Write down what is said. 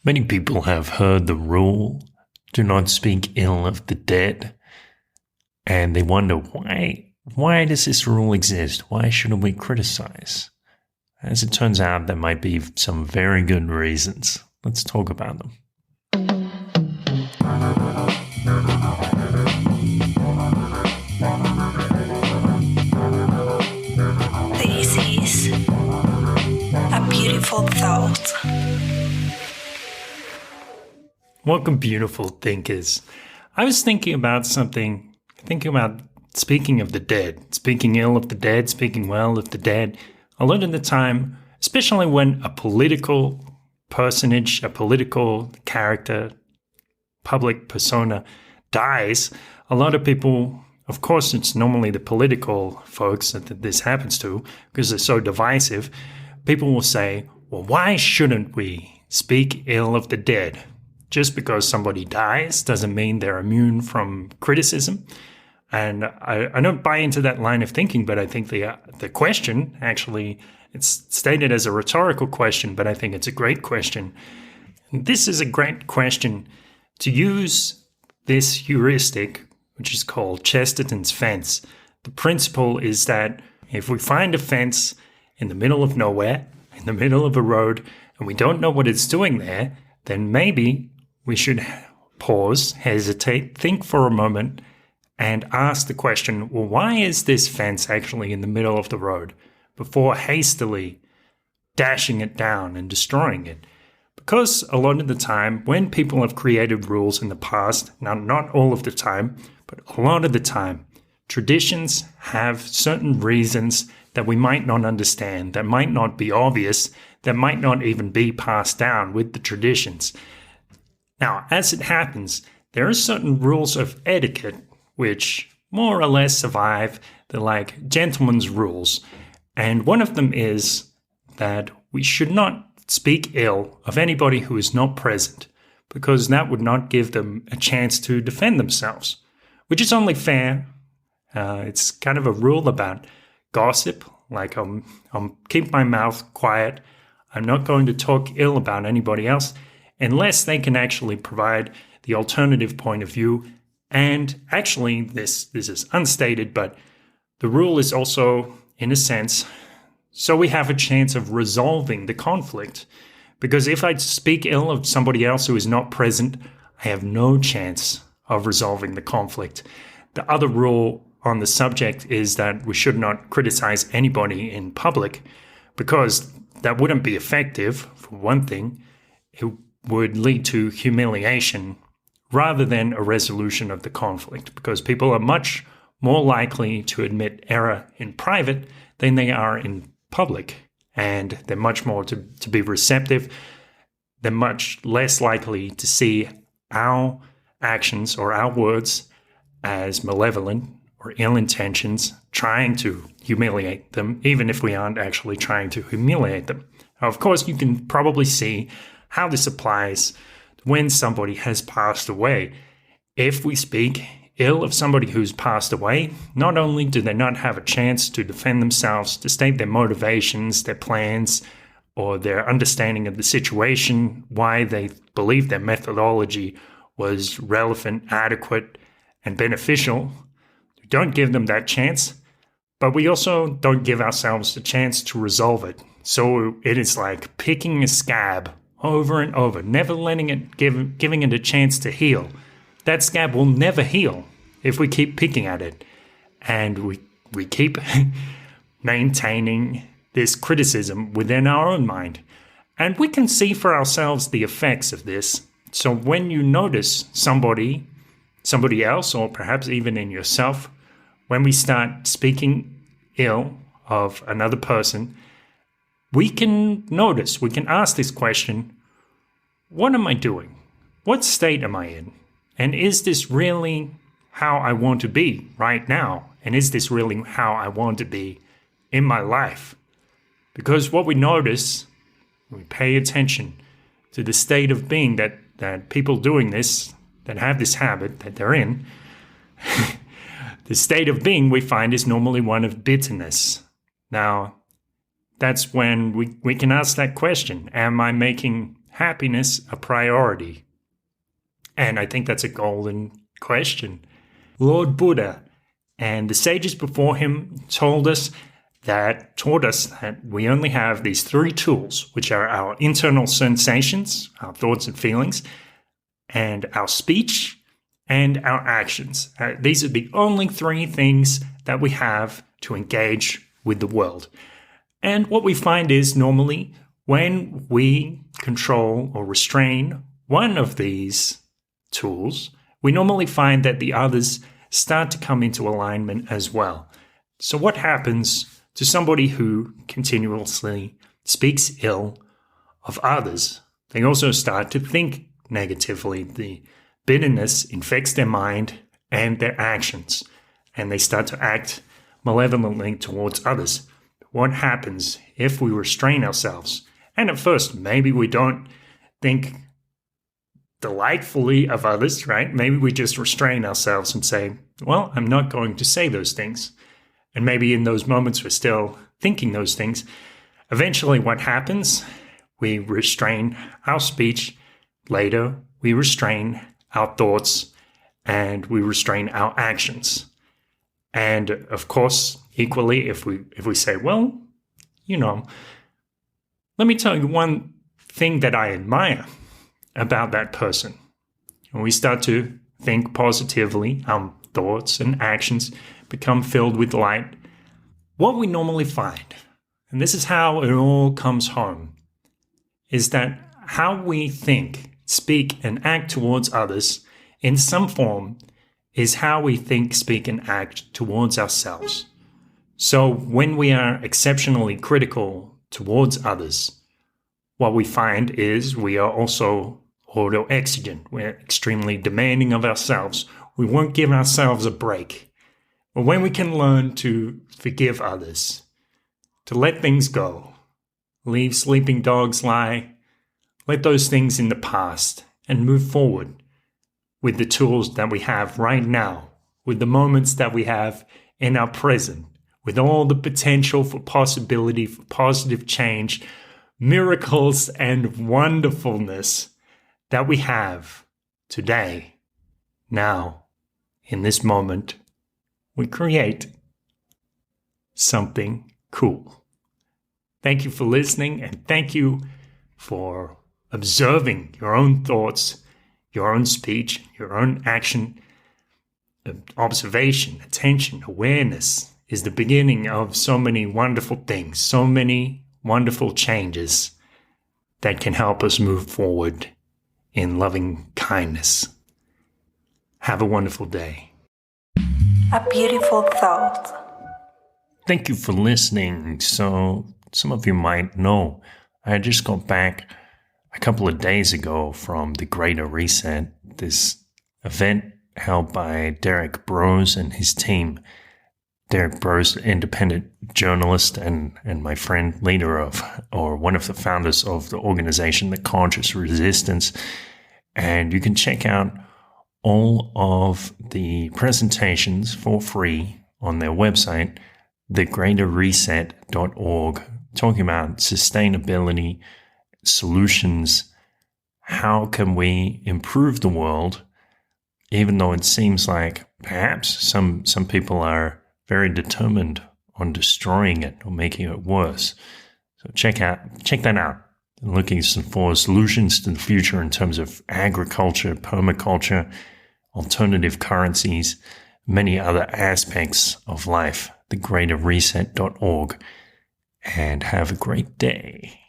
Many people have heard the rule, do not speak ill of the dead, and they wonder why does this rule exist? Why shouldn't we criticize? As it turns out, there might be some very good reasons. Let's talk about them. This is a beautiful thought. Welcome, beautiful thinkers. I was thinking about speaking of the dead, speaking ill of the dead, speaking well of the dead. A lot of the time, especially when a political personage, a political character, public persona dies, a lot of people, of course, it's normally the political folks that this happens to because they're so divisive. People will say, well, why shouldn't we speak ill of the dead? Just because somebody dies doesn't mean they're immune from criticism. And I don't buy into that line of thinking, but I think the question, actually, it's stated as a rhetorical question, but I think it's a great question. And this is a great question to use this heuristic, which is called Chesterton's fence. The principle is that if we find a fence in the middle of nowhere, in the middle of a road, and we don't know what it's doing there, then maybe we should pause, hesitate, think for a moment, and ask the question, well, why is this fence actually in the middle of the road before hastily dashing it down and destroying it? Because a lot of the time, when people have created rules in the past, now not all of the time, but a lot of the time, traditions have certain reasons that we might not understand, that might not be obvious, that might not even be passed down with the traditions. Now, as it happens, there are certain rules of etiquette which more or less survive. They're like gentlemen's rules. And one of them is that we should not speak ill of anybody who is not present, because that would not give them a chance to defend themselves, which is only fair. It's kind of a rule about gossip, like I'm keep my mouth quiet. I'm not going to talk ill about anybody else unless they can actually provide the alternative point of view. And actually, this is unstated, but the rule is also, in a sense, so we have a chance of resolving the conflict. Because if I speak ill of somebody else who is not present, I have no chance of resolving the conflict. The other rule on the subject is that we should not criticize anybody in public, because that wouldn't be effective, for one thing. It would lead to humiliation rather than a resolution of the conflict, because people are much more likely to admit error in private than they are in public, and they're much more to be receptive. They're much less likely to see our actions or our words as malevolent or ill intentions, trying to humiliate them, even if we aren't actually trying to humiliate them. Now, of course, you can probably see how this applies when somebody has passed away. If we speak ill of somebody who's passed away, not only do they not have a chance to defend themselves, to state their motivations, their plans, or their understanding of the situation, why they believe their methodology was relevant, adequate, and beneficial. We don't give them that chance, but we also don't give ourselves the chance to resolve it. So it is like picking a scab over and over, never letting it, giving it a chance to heal. That scab will never heal if we keep picking at it. And we keep maintaining this criticism within our own mind. And we can see for ourselves the effects of this. So when you notice somebody else, or perhaps even in yourself, when we start speaking ill of another person, we can notice, we can ask this question, what am I doing? What state am I in? And is this really how I want to be right now? And is this really how I want to be in my life? Because what we notice, we pay attention to the state of being that people doing this, that have this habit that they're in, the state of being we find is normally one of bitterness. Now, that's when we can ask that question. Am I making happiness a priority? And I think that's a golden question. Lord Buddha and the sages before him taught us that we only have these three tools, which are our internal sensations, our thoughts and feelings, and our speech and our actions. These are the only three things that we have to engage with the world. And what we find is normally when we control or restrain one of these tools, we normally find that the others start to come into alignment as well. So what happens to somebody who continuously speaks ill of others? They also start to think negatively. The bitterness infects their mind and their actions, and they start to act malevolently towards others. What happens if we restrain ourselves? And at first, maybe we don't think delightfully of others, right? Maybe we just restrain ourselves and say, well, I'm not going to say those things. And maybe in those moments we're still thinking those things. Eventually what happens? We restrain our speech. Later, we restrain our thoughts and we restrain our actions. And of course, equally, if we say, well, let me tell you one thing that I admire about that person. And we start to think positively, our thoughts and actions become filled with light. What we normally find, and this is how it all comes home, is that how we think, speak, and act towards others in some form is how we think, speak, and act towards ourselves. So when we are exceptionally critical towards others, what we find is we are also auto-exigent. We're extremely demanding of ourselves. We won't give ourselves a break. But when we can learn to forgive others, to let things go, leave sleeping dogs lie, let those things in the past, and move forward with the tools that we have right now, with the moments that we have in our present, with all the potential for possibility, for positive change, miracles, and wonderfulness that we have today, now, in this moment, we create something cool. Thank you for listening, and thank you for observing your own thoughts, your own speech, your own action. Observation, attention, awareness is the beginning of so many wonderful things, so many wonderful changes that can help us move forward in loving kindness. Have a wonderful day. A beautiful thought. Thank you for listening. So, some of you might know, I just got back a couple of days ago from the Greater Reset, this event held by Derek Brose and his team. Derek Brose, independent journalist and my friend, leader of, or one of the founders of the organization, The Conscious Resistance. And you can check out all of the presentations for free on their website, thegreaterreset.org, talking about sustainability, solutions. How can we improve the world, even though it seems like perhaps some people are very determined on destroying it or making it worse. So check that out. Looking for solutions to the future in terms of agriculture, permaculture, alternative currencies, many other aspects of life. thegreaterreset.org. And have a great day.